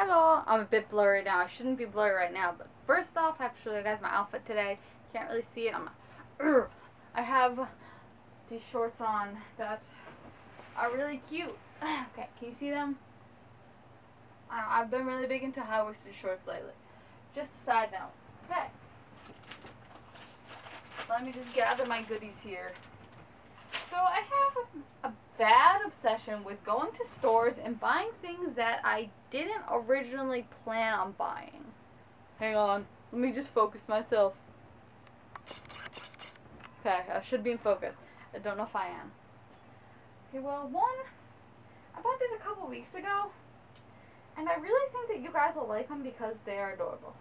Hello! I'm a bit blurry now. I shouldn't be blurry right now, but first off, I have to show you guys my outfit today. Can't really see it. I have these shorts on that are really cute. Okay, can you see them? I've been really big into high-waisted shorts lately. Just a side note. Okay. Let me just gather my goodies here. So I have a bad obsession with going to stores and buying things that I didn't originally plan on buying. Hang on. Let me just focus myself. Okay, I should be in focus. I don't know if I am. Okay, well, I bought these a couple weeks ago, and I really think that you guys will like them because they are adorable.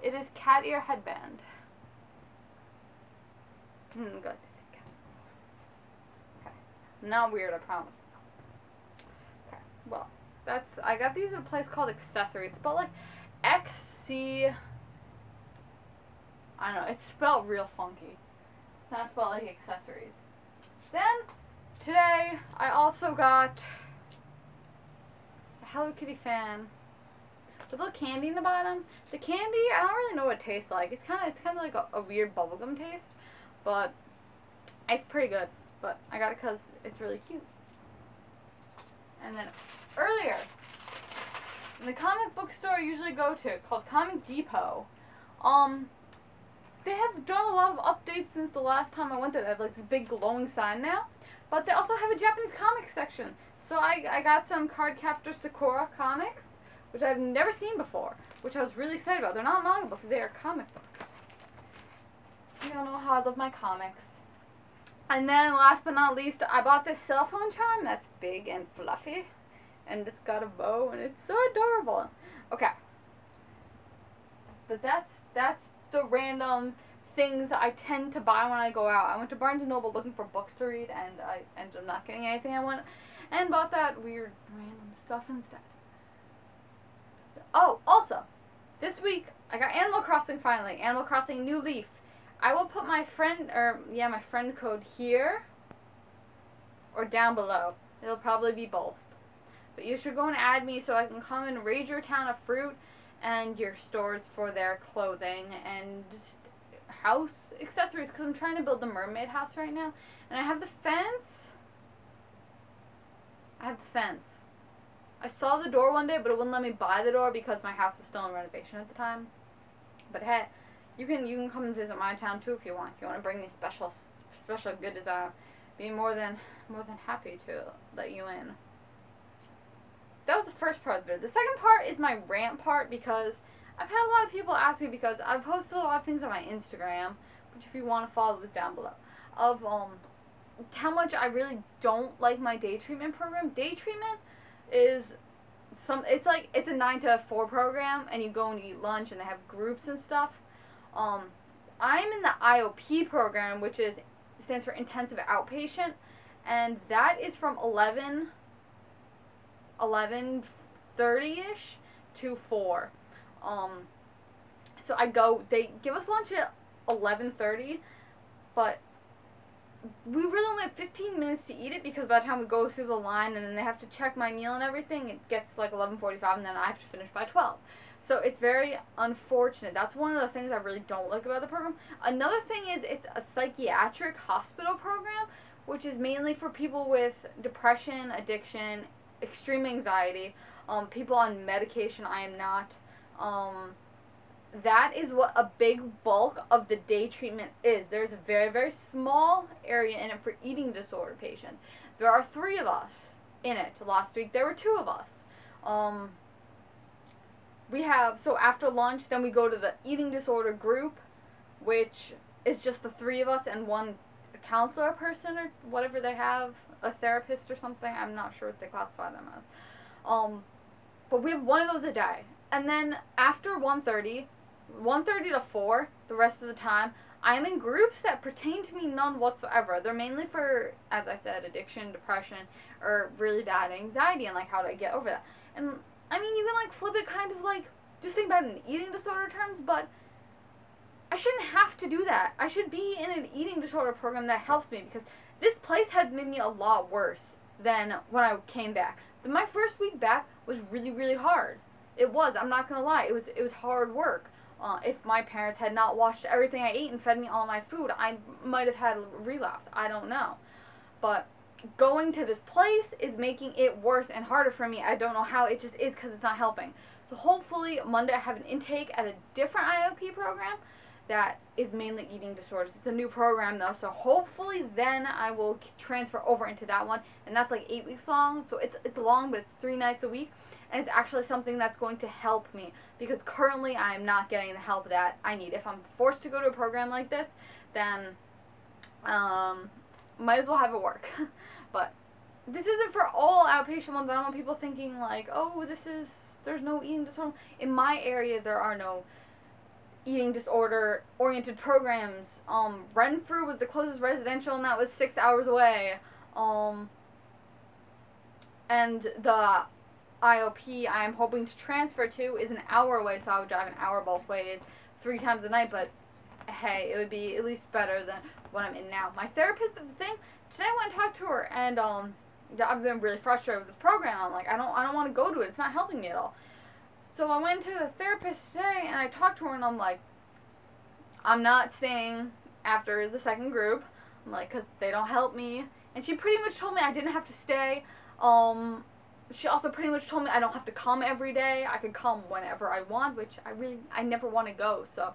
It is cat ear headband. Good. Okay. Not weird, I promise. Okay. Well, I got these at a place called Accessory. It's spelled like XC. I don't know. It's spelled real funky. It's not spelled like accessories. Then today I also got a Hello Kitty fan with a little candy in the bottom. The candy, I don't really know what it tastes like. It's kind of like a weird bubblegum taste, but it's pretty good. But I got it because it's really cute. And then earlier, in the comic book store I usually go to, called Comic Depot, they have done a lot of updates since the last time I went there. They have like this big glowing sign now, but they also have a Japanese comics section. So I got some Cardcaptor Sakura comics, which I've never seen before, which I was really excited about. They're not manga books, they are comic books. You don't know how I love my comics. And then last but not least, I bought this cell phone charm that's big and fluffy, and it's got a bow, and it's so adorable. Okay. But that's the random things I tend to buy when I go out. I went to Barnes & Noble looking for books to read, and I ended up not getting anything I wanted, and bought that weird random stuff instead. So, oh, also, this week, I got Animal Crossing finally. Animal Crossing New Leaf. I will put my friend code here or down below. It'll probably be both. But you should go and add me so I can come and raid your town of fruit and your stores for their clothing and just house accessories, because I'm trying to build the mermaid house right now. And I have the fence. I saw the door one day, but it wouldn't let me buy the door because my house was still in renovation at the time. But hey, you can come and visit my town too if you want. If you want to bring me special goodies, I'll be more than happy to let you in. That was the first part of it. The second part is my rant part, because I've had a lot of people ask me, because I've posted a lot of things on my Instagram, which if you want to follow is down below, of how much I really don't like my day treatment program. Day treatment is it's a 9 to 4 program, and you go and eat lunch, and they have groups and stuff. I'm in the IOP program, which stands for Intensive Outpatient, and that is from 11:30ish to 4. So they give us lunch at 11:30, but we really only have 15 minutes to eat it, because by the time we go through the line and then they have to check my meal and everything, it gets like 11:45, and then I have to finish by 12. So it's very unfortunate. That's one of the things I really don't like about the program. Another thing is it's a psychiatric hospital program, which is mainly for people with depression, addiction, extreme anxiety, people on medication. I am not. That is what a big bulk of the day treatment is. There's a very, very small area in it for eating disorder patients. There are 3 of us in it. Last week there were 2 of us. So after lunch, then we go to the eating disorder group, which is just the 3 of us and one counselor person or whatever they have, a therapist or something. I'm not sure what they classify them as. But we have one of those a day. And then after 1:30 to 4, the rest of the time, I am in groups that pertain to me none whatsoever. They're mainly for, as I said, addiction, depression, or really bad anxiety, and like how to get over that. And I mean, you can like flip it kind of like, just think about it in eating disorder terms, but I shouldn't have to do that. I should be in an eating disorder program that helps me, because this place has made me a lot worse than when I came back. My first week back was really, really hard. It was. I'm not gonna lie. It was hard work. If my parents had not watched everything I ate and fed me all my food, I might have had a relapse. I don't know. But going to this place is making it worse and harder for me. I don't know how. It just is because it's not helping. So hopefully Monday I have an intake at a different IOP program that is mainly eating disorders. It's a new program though, so hopefully then I will transfer over into that one. And that's like 8 weeks long, so it's long, but it's 3 nights a week. And it's actually something that's going to help me, because currently I am not getting the help that I need. If I'm forced to go to a program like this, then might as well have it work. But this isn't for all outpatient ones. I don't want people thinking like, oh, there's no eating disorder. In my area, there are no eating disorder oriented programs. Renfrew was the closest residential, and that was 6 hours away. And the IOP I'm hoping to transfer to is an hour away, so I would drive an hour both ways 3 times a night, but hey, it would be at least better than what I'm in now. My therapist did the thing. Today I went and talked to her, and I've been really frustrated with this program. I'm like, I don't want to go to it. It's not helping me at all. So I went to the therapist today, and I talked to her, and I'm like, I'm not staying after the second group. I'm like, because they don't help me. And she pretty much told me I didn't have to stay. She also pretty much told me I don't have to come every day. I can come whenever I want, which I never want to go. So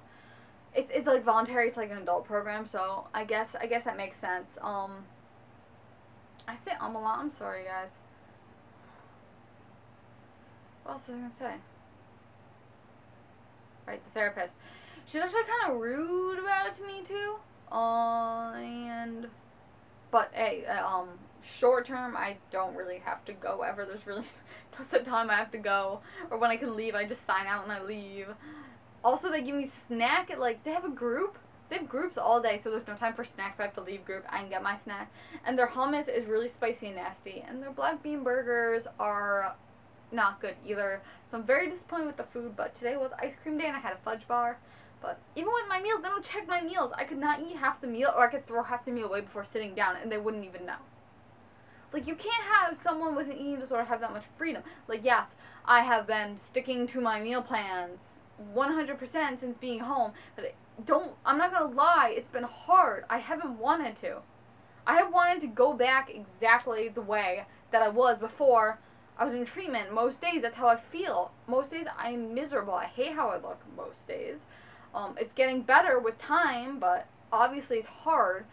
it's like voluntary. It's like an adult program. So I guess that makes sense. I say a lot. I'm sorry, guys. What else was I gonna say? Right, the therapist. She's actually kind of rude about it to me too. But hey, short term, I don't really have to go ever. There's really no set time I have to go, or when I can leave, I just sign out and I leave. Also, they give me snack at, like, they have a group. They have groups all day, so there's no time for snacks, so I have to leave group and get my snack. And their hummus is really spicy and nasty, and their black bean burgers are not good either. So I'm very disappointed with the food, but today was ice cream day and I had a fudge bar. But even with my meals, they don't check my meals. I could not eat half the meal, or I could throw half the meal away before sitting down, and they wouldn't even know. Like, you can't have someone with an eating disorder have that much freedom. Like, yes, I have been sticking to my meal plans 100% since being home, but I'm not gonna lie, it's been hard. I haven't wanted to. I have wanted to go back exactly the way that I was before I was in treatment. Most days, that's how I feel. Most days, I'm miserable. I hate how I look most days. It's getting better with time, but obviously it's hard.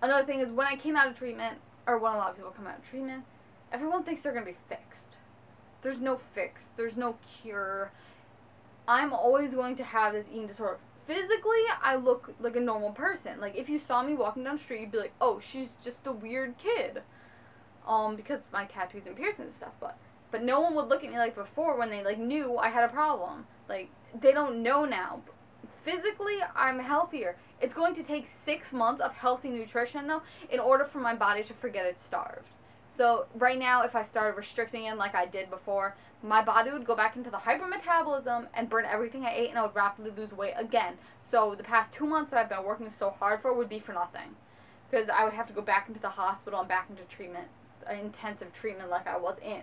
Another thing is, when I came out of treatment, or when a lot of people come out of treatment, everyone thinks they're going to be fixed. There's no fix. There's no cure. I'm always going to have this eating disorder. Physically, I look like a normal person. Like, if you saw me walking down the street, you'd be like, oh, she's just a weird kid. Because my tattoos and piercings and stuff, but no one would look at me like before when they, like, knew I had a problem. Like, they don't know now. Physically, I'm healthier. It's going to take 6 months of healthy nutrition, though, in order for my body to forget it's starved. So, right now, if I started restricting it like I did before, my body would go back into the hypermetabolism and burn everything I ate, and I would rapidly lose weight again. So, the past 2 months that I've been working so hard for would be for nothing. Because I would have to go back into the hospital and back into treatment, intensive treatment like I was in.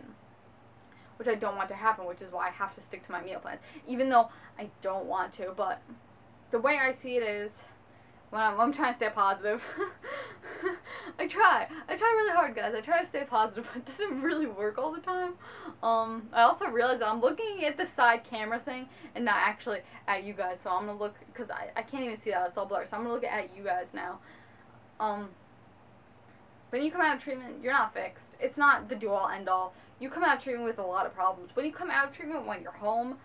Which I don't want to happen, which is why I have to stick to my meal plans. Even though I don't want to, but the way I see it is, when I'm trying to stay positive. I try really hard, guys. I try to stay positive, but it doesn't really work all the time. I also realized that I'm looking at the side camera thing and not actually at you guys, so I'm gonna look, because I can't even see that, it's all blurred, so I'm gonna look at you guys now. When you come out of treatment, you're not fixed. It's not the do-all, end-all. You come out of treatment with a lot of problems. When you come out of treatment when you're home,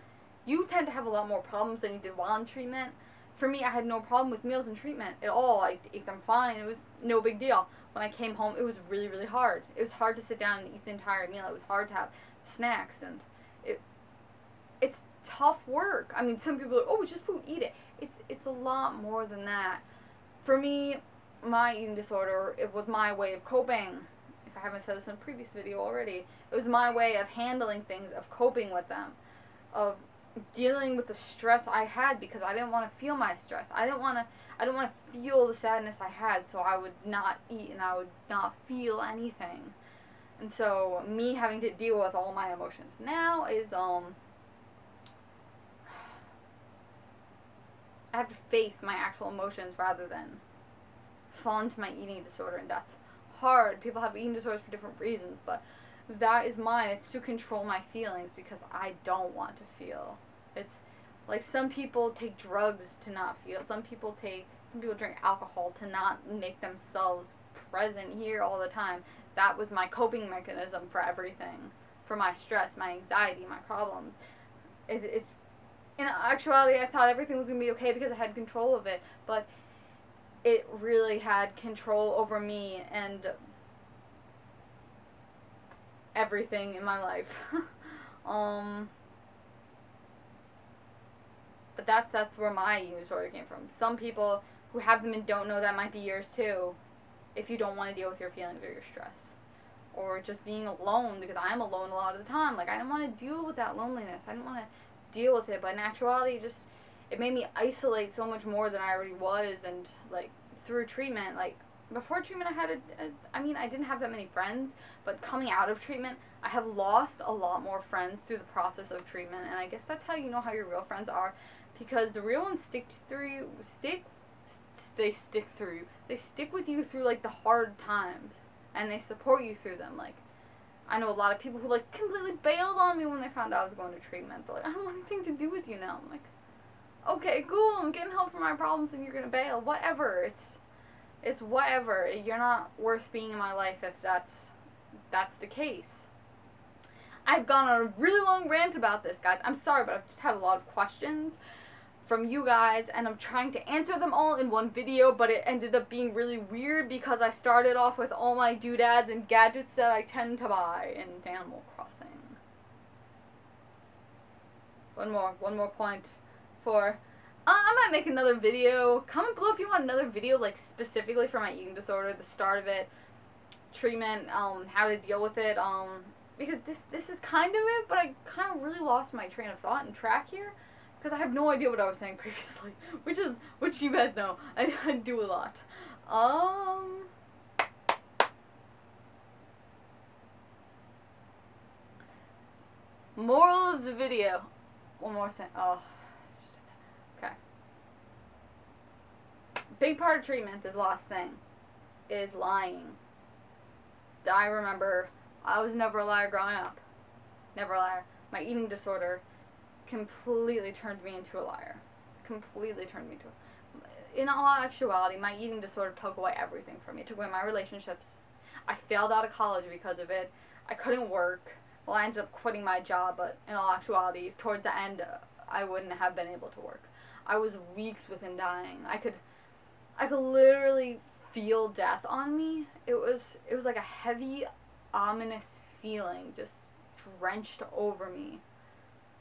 you tend to have a lot more problems than you did while in treatment. For me, I had no problem with meals in treatment at all. I ate them fine. It was no big deal. When I came home, it was really, really hard. It was hard to sit down and eat the entire meal. It was hard to have snacks, and it's tough work. I mean, some people are like, oh, it's just food, eat it. It's a lot more than that. For me, my eating disorder, it was my way of coping. If I haven't said this in a previous video already, it was my way of handling things, of coping with them, of dealing with the stress I had, because I didn't want to feel my stress. I didn't want to feel the sadness I had, so I would not eat and I would not feel anything. And so me having to deal with all my emotions now is I have to face my actual emotions rather than fall into my eating disorder, and that's hard. People have eating disorders for different reasons, but that is mine. It's to control my feelings because I don't want to feel. It's like some people take drugs to not feel. Some people drink alcohol to not make themselves present here all the time. That was my coping mechanism for everything, for my stress, my anxiety, my problems. It's in actuality, I thought everything was gonna be okay because I had control of it, but it really had control over me and everything in my life. But that's where my eating disorder came from. Some people who have them and don't know that might be yours too, if you don't want to deal with your feelings or your stress. Or just being alone, because I'm alone a lot of the time. Like, I didn't want to deal with that loneliness. I didn't want to deal with it, but in actuality, it made me isolate so much more than I already was. And, like, through treatment, like, before treatment I didn't have that many friends, but coming out of treatment, I have lost a lot more friends through the process of treatment, and I guess that's how you know how your real friends are, because the real ones stick with you through, like, the hard times, and they support you through them. Like, I know a lot of people who, like, completely bailed on me when they found out I was going to treatment. They're like, I don't want anything to do with you now. I'm like, okay, cool, I'm getting help for my problems and you're gonna bail. Whatever. It's whatever. You're not worth being in my life if that's the case. I've gone on a really long rant about this, guys. I'm sorry, but I've just had a lot of questions from you guys, and I'm trying to answer them all in one video, but it ended up being really weird because I started off with all my doodads and gadgets that I tend to buy in Animal Crossing. One more point for... I might make another video. Comment below if you want another video, like, specifically for my eating disorder, the start of it, treatment, how to deal with it, because this is kind of it, but I kind of really lost my train of thought and track here, because I have no idea what I was saying previously, which you guys know, I do a lot. Moral of the video. One more thing. Okay. Big part of treatment, this last thing, is lying. I remember I was never a liar growing up. Never a liar. My eating disorder completely turned me into a liar. Completely turned me into a... In all actuality, my eating disorder took away everything from me. It took away my relationships. I failed out of college because of it. I couldn't work. Well, I ended up quitting my job, but in all actuality, towards the end, I wouldn't have been able to work. I was weeks within dying. I could literally feel death on me. It was like a heavy, ominous feeling just drenched over me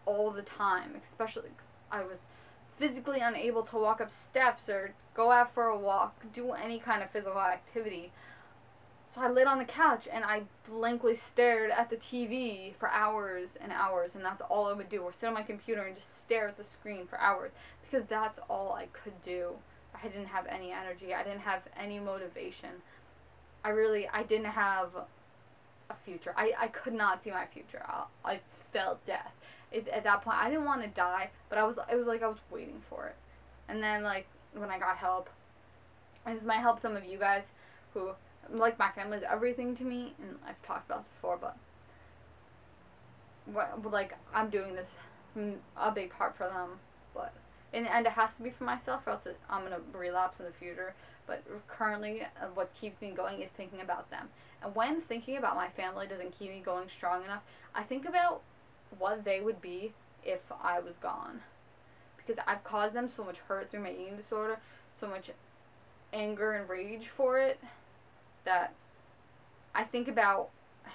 all the time, especially 'cause I was physically unable to walk up steps or go out for a walk, do any kind of physical activity. So I laid on the couch and I blankly stared at the TV for hours and hours, and that's all I would do, or sit on my computer and just stare at the screen for hours, because that's all I could do. I didn't have any energy. I didn't have any motivation. I didn't have a future. I could not see my future. I felt death. At that point, I didn't want to die, but it was like I was waiting for it. And then, like, when I got help, and this might help some of you guys who, like, my family's everything to me, and I've talked about this before, but, like, I'm doing this a big part for them, but, and it has to be for myself, or else I'm going to relapse in the future. But currently, what keeps me going is thinking about them. And when thinking about my family doesn't keep me going strong enough, I think about what they would be if I was gone. Because I've caused them so much hurt through my eating disorder, so much anger and rage for it, that I think about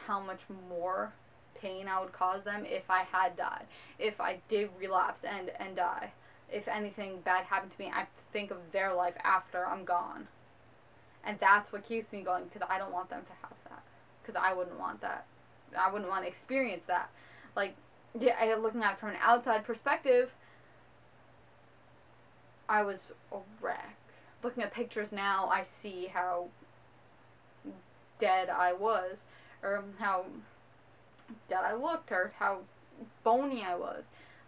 how much more pain I would cause them if I had died. If I did relapse and die. If anything bad happened to me, I think of their life after I'm gone. And that's what keeps me going, because I don't want them to have that. Because I wouldn't want that. I wouldn't want to experience that. Like, yeah, looking at it from an outside perspective, I was a wreck. Looking at pictures now, I see how dead I was. or how dead I looked, or how bony I was.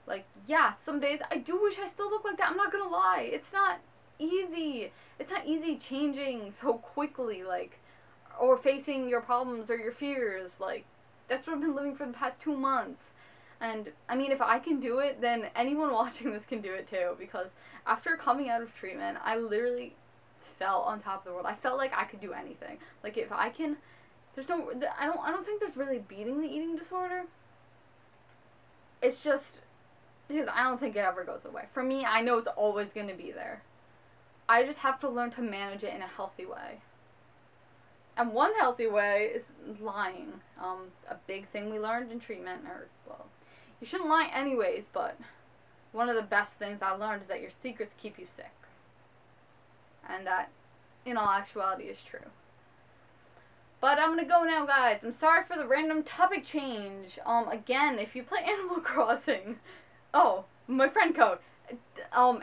Like, yeah, some days I do wish I still look like that. I'm not gonna lie. It's not easy. It's not easy changing so quickly, like, or facing your problems or your fears. Like, that's what I've been living for the past 2 months. And, I mean, if I can do it, then anyone watching this can do it too. Because after coming out of treatment, I literally felt on top of the world. I felt like I could do anything. Like, if I can, I don't think there's really beating the eating disorder. It's just, because I don't think it ever goes away. For me, I know it's always going to be there. I just have to learn to manage it in a healthy way. And one healthy way is lying. A big thing we learned in treatment, or, well, you shouldn't lie anyways, but one of the best things I learned is that your secrets keep you sick. And that, in all actuality, is true. But I'm gonna go now, guys. I'm sorry for the random topic change. Again, if you play Animal Crossing, oh, my friend code.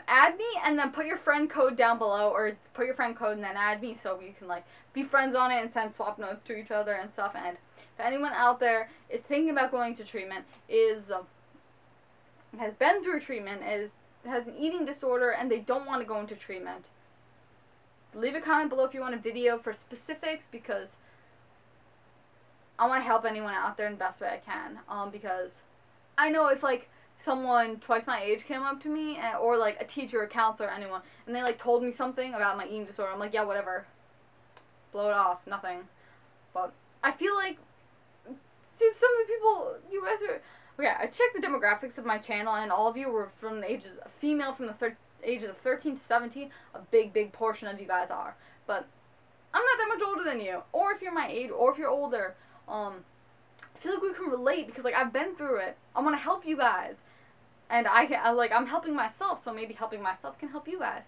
Add me and then put your friend code down below, or put your friend code and then add me so we can, like, be friends on it and send swap notes to each other and stuff. And if anyone out there is thinking about going to treatment, has been through treatment, has an eating disorder, and they don't want to go into treatment, leave a comment below if you want a video for specifics, because I want to help anyone out there in the best way I can. Because I know if, like, someone twice my age came up to me, or, like, a teacher, a counselor, anyone, and they, like, told me something about my eating disorder, I'm like, yeah, whatever. Blow it off. Nothing. But I feel like, see, some of the people, you guys are, okay, I checked the demographics of my channel, and all of you were from the ages, female from the ages of 13 to 17, a big portion of you guys are. But I'm not that much older than you, or if you're my age, or if you're older, I feel like we can relate, because, like, I've been through it. I want to help you guys. And I'm helping myself, so maybe helping myself can help you guys.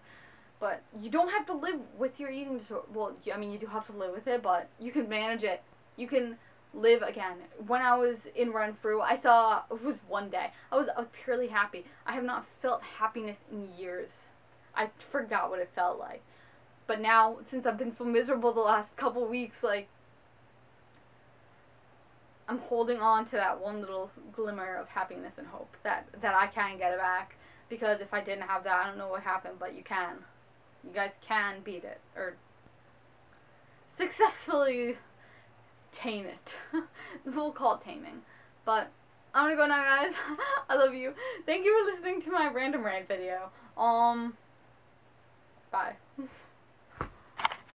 But you don't have to live with your eating disorder. Well, I mean, you do have to live with it, but you can manage it. You can live again. When I was in Run Through, it was one day. I was purely happy. I have not felt happiness in years. I forgot what it felt like. But now, since I've been so miserable the last couple weeks, like, I'm holding on to that one little glimmer of happiness and hope that I can get it back. Because if I didn't have that, I don't know what happened, but you can. You guys can beat it, or successfully tame it. We'll call it taming. But I'm gonna go now, guys. I love you. Thank you for listening to my random rant video. Bye.